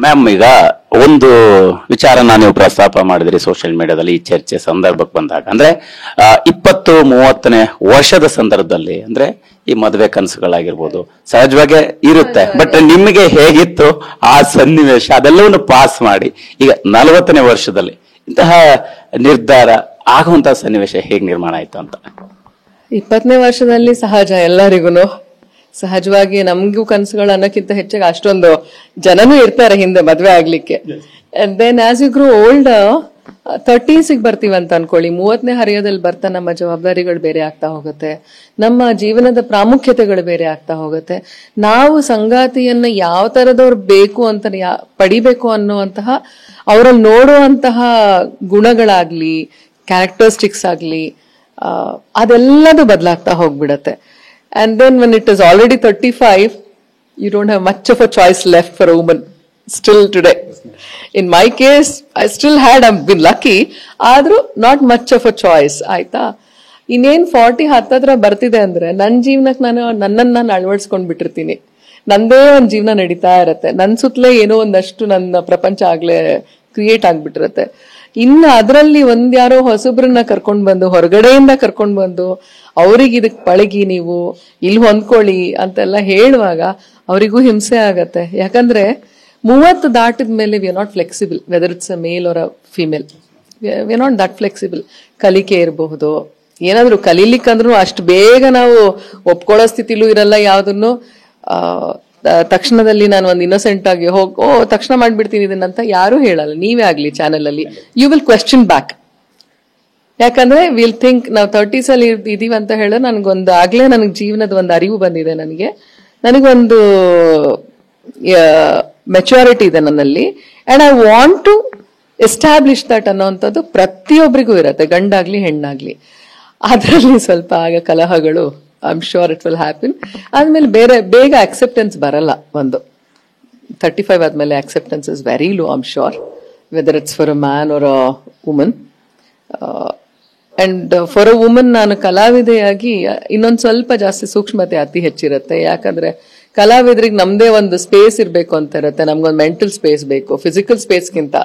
Ma'am, ಈಗ ಒಂದು ವಿಚಾರನ ನೀವು ಪ್ರಸ್ತಾಪ ಮಾಡಿದ್ರಿ ಸೋಷಿಯಲ್ ಮೀಡಿಯಾದಲ್ಲಿ ಈ ಚರ್ಚೆ ಸಂದರ್ಭಕ್ಕೆ ಬಂದಾಗ, ಅಂದ್ರೆ 20-30ನೇ ವರ್ಷದ ಸಂದರ್ಭದಲ್ಲಿ ಅಂದ್ರೆ ಈ ಮದುವೆ ಕನಸುಗಳಾಗಿರ್ಬೋದು ಸಹಜವಾಗಿ ಇರುತ್ತೆ. ಬಟ್ ನಿಮಗೆ ಹೇಗಿತ್ತು ಆ ಸನ್ನಿವೇಶ, ಅದೆಲ್ಲವನ್ನು ಪಾಸ್ ಮಾಡಿ ಈಗ 40ನೇ ವರ್ಷದಲ್ಲಿ ಇಂತಹ ನಿರ್ಧಾರ ಆಗುವಂತಹ ಸನ್ನಿವೇಶ ಹೇಗೆ ನಿರ್ಮಾಣ ಆಯ್ತು ಅಂತ? 20ನೇ ವರ್ಷದಲ್ಲಿ ಸಹಜ, ಎಲ್ಲರಿಗೂ ಸಹಜವಾಗಿ ನಮ್ಗೂ ಕನಸುಗಳು ಅನ್ನೋಕ್ಕಿಂತ ಹೆಚ್ಚಾಗಿ ಅಷ್ಟೊಂದು ಜನನೂ ಇರ್ತಾರೆ ಹಿಂದೆ ಮದ್ವೆ ಆಗ್ಲಿಕ್ಕೆ. And then as you grow old 30s ಬರ್ತೀವಂತ ಅನ್ಕೊಳ್ಳಿ, 30ನೇ ಹರಿಯದಲ್ಲಿ ಬರ್ತಾ ನಮ್ಮ ಜವಾಬ್ದಾರಿಗಳು ಬೇರೆ ಆಗ್ತಾ ಹೋಗುತ್ತೆ, ನಮ್ಮ ಜೀವನದ ಪ್ರಾಮುಖ್ಯತೆಗಳು ಬೇರೆ ಆಗ್ತಾ ಹೋಗುತ್ತೆ. ನಾವು ಸಂಗಾತಿಯನ್ನ ಯಾವ ತರದವ್ರು ಬೇಕು ಅಂತ ಪಡಿಬೇಕು ಅನ್ನುವಂತಹ, ಅವರಲ್ಲಿ ನೋಡುವಂತಹ ಗುಣಗಳಾಗ್ಲಿ, ಕ್ಯಾರೆಕ್ಟರಿಸ್ಟಿಕ್ಸ್ ಆಗ್ಲಿ, ಅದೆಲ್ಲದು ಬದಲಾಗ್ತಾ ಹೋಗ್ಬಿಡತ್ತೆ. And then when it is already 35, you don't have much of a choice left for a woman still today. In my case, I've been lucky, ಆದ್ರೂ not much of a choice. ಆಯ್ತಾ, ಇನ್ನೇನ್ 40 ಹತ್ತತ್ರ ಬರ್ತಿದೆ ಅಂದ್ರೆ ನನ್ನ ಜೀವನಕ್ಕೆ ನನ್ನನ್ನು ಅಳವಡಿಸ್ಕೊಂಡ್ ಬಿಟ್ಟಿರ್ತೀನಿ. ನಂದೇ ಒಂದ್ ಜೀವನ ನಡೀತಾ ಇರತ್ತೆ, ನನ್ ಸುತ್ತಲೇ ಏನೋ ಒಂದಷ್ಟು ನನ್ನ ಪ್ರಪಂಚ ಆಗ್ಲೇ ಕ್ರಿಯೇಟ್ ಆಗ್ಬಿಟ್ಟಿರತ್ತೆ. ಇನ್ನು ಅದರಲ್ಲಿ ಯಾರೋ ಹೊಸಬ್ರನ್ನ ಕರ್ಕೊಂಡ್ ಬಂದು, ಹೊರಗಡೆಯಿಂದ ಕರ್ಕೊಂಡ್ ಬಂದು ಅವ್ರಿಗೆ ಇದಕ್ ಪಳಗಿ ನೀವು ಇಲ್ಲಿ ಹೊಂದ್ಕೊಳ್ಳಿ ಅಂತೆಲ್ಲ ಹೇಳುವಾಗ ಅವರಿಗೂ ಹಿಂಸೆ ಆಗತ್ತೆ. ಯಾಕಂದ್ರೆ 30 ದಾಟಿದ ಮೇಲೆ we are not flexible, whether it's a male or a female, we are not that flexible. ಕಲಿಕೆ ಇರಬಹುದು, ಏನಾದ್ರು ಕಲೀಲಿಕ್ಕಂದ್ರೂ ಅಷ್ಟು ಬೇಗ ನಾವು ಒಪ್ಕೊಳ್ಳೋ ಸ್ಥಿತಿಲೂ ಇರಲ್ಲ ಯಾವ್ದನ್ನು. ತಕ್ಷಣದಲ್ಲಿ ನಾನು ಒಂದು ಇನ್ನೋಸೆಂಟ್ ಆಗಿ ತಕ್ಷಣ ಮಾಡ್ಬಿಡ್ತೀನಿ ಇದನ್ನಂತ ಯಾರು ಹೇಳಲ್ಲ. ನೀವೇ ಆಗ್ಲಿ ಚಾನೆಲ್ ಅಲ್ಲಿ ಯು ವಿಲ್ ಕ್ವೆಶ್ಚನ್ ಬ್ಯಾಕ್. ಯಾಕಂದ್ರೆ ವಿಲ್ ಥಿಂಕ್ ನಾವು 30s ಅಲ್ಲಿ ಇದೀವಿ ಅಂತ ಹೇಳೋ ಆಗ್ಲೇ ನನಗೆ ಜೀವನದ ಒಂದು ಅರಿವು ಬಂದಿದೆ, ನನಗೊಂದು ಮೆಚುರಿಟಿ ಇದೆ ನನ್ನಲ್ಲಿ. And I want to establish that ಅನ್ನೋಂಥದ್ದು ಪ್ರತಿಯೊಬ್ಬರಿಗೂ ಇರತ್ತೆ, ಗಂಡಾಗ್ಲಿ ಹೆಣ್ಣಾಗ್ಲಿ. ಅದರಲ್ಲಿ ಸ್ವಲ್ಪ ಆಗ ಕಲಹಗಳು, I am sure it will happen. ಆದ್ಮೇಲೆ ಬೇಗ ಅಕ್ಸೆಪ್ಟೆನ್ಸ್ ಬರಲ್ಲ. 35 ಆದ್ಮೇಲೆ acceptance is very low, I am sure, whether it's for a man or a woman. And for a woman ನಾನು ಕಲಾವಿದೆಯಾಗಿ ಇನ್ನೊಂದು ಸ್ವಲ್ಪ ಜಾಸ್ತಿ ಸೂಕ್ಷ್ಮತೆ ಅತಿ ಹೆಚ್ಚಿರುತ್ತೆ. ಯಾಕಂದ್ರೆ ಕಲಾವಿದ್ರಿಗೆ ನಮ್ದೇ ಒಂದು ಸ್ಪೇಸ್ ಇರ್ಬೇಕು ಅಂತ ಇರುತ್ತೆ, ನಮ್ಗೊಂದು ಮೆಂಟಲ್ ಸ್ಪೇಸ್ ಬೇಕು ಫಿಸಿಕಲ್ ಸ್ಪೇಸ್ಗಿಂತ.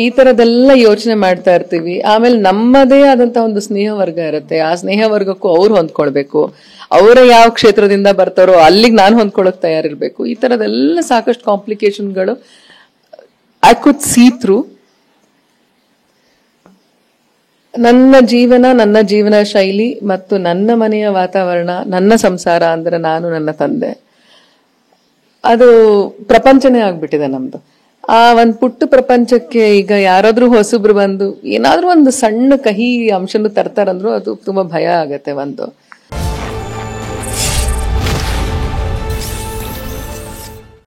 ಈ ತರದೆಲ್ಲ ಯೋಚನೆ ಮಾಡ್ತಾ ಇರ್ತೀವಿ. ಆಮೇಲೆ ನಮ್ಮದೇ ಆದಂತಹ ಒಂದು ಸ್ನೇಹ ವರ್ಗ ಇರುತ್ತೆ, ಆ ಸ್ನೇಹ ವರ್ಗಕ್ಕೂ ಅವ್ರು ಹೊಂದ್ಕೊಳ್ಬೇಕು, ಅವರ ಯಾವ ಕ್ಷೇತ್ರದಿಂದ ಬರ್ತಾರೋ ಅಲ್ಲಿಗೆ ನಾನು ಹೊಂದ್ಕೊಳಕ್ ತಯಾರಿರ್ಬೇಕು. ಈ ತರದೆಲ್ಲ ಸಾಕಷ್ಟು ಕಾಂಪ್ಲಿಕೇಶನ್ಗಳು ಐ ಕುಡ್ ಸಿ ಥ್ರೂ. ನನ್ನ ಜೀವನ ಶೈಲಿ ಮತ್ತು ನನ್ನ ಮನೆಯ ವಾತಾವರಣ, ನನ್ನ ಸಂಸಾರ ಅಂದ್ರೆ ನಾನು ನನ್ನ ತಂದೆ, ಅದು ಪ್ರಪಂಚನೇ ಆಗ್ಬಿಟ್ಟಿದೆ ನಮ್ದು. ಆ ಒಂದು ಪುಟ್ಟ ಪ್ರಪಂಚಕ್ಕೆ ಈಗ ಯಾರಾದ್ರೂ ಹೊಸಬ್ರು ಬಂದು ಏನಾದ್ರೂ ಒಂದು ಸಣ್ಣ ಕಹಿ ಅಂಶನು ತರ್ತಾರಂದ್ರು ಅದು ತುಂಬಾ ಭಯ ಆಗತ್ತೆ.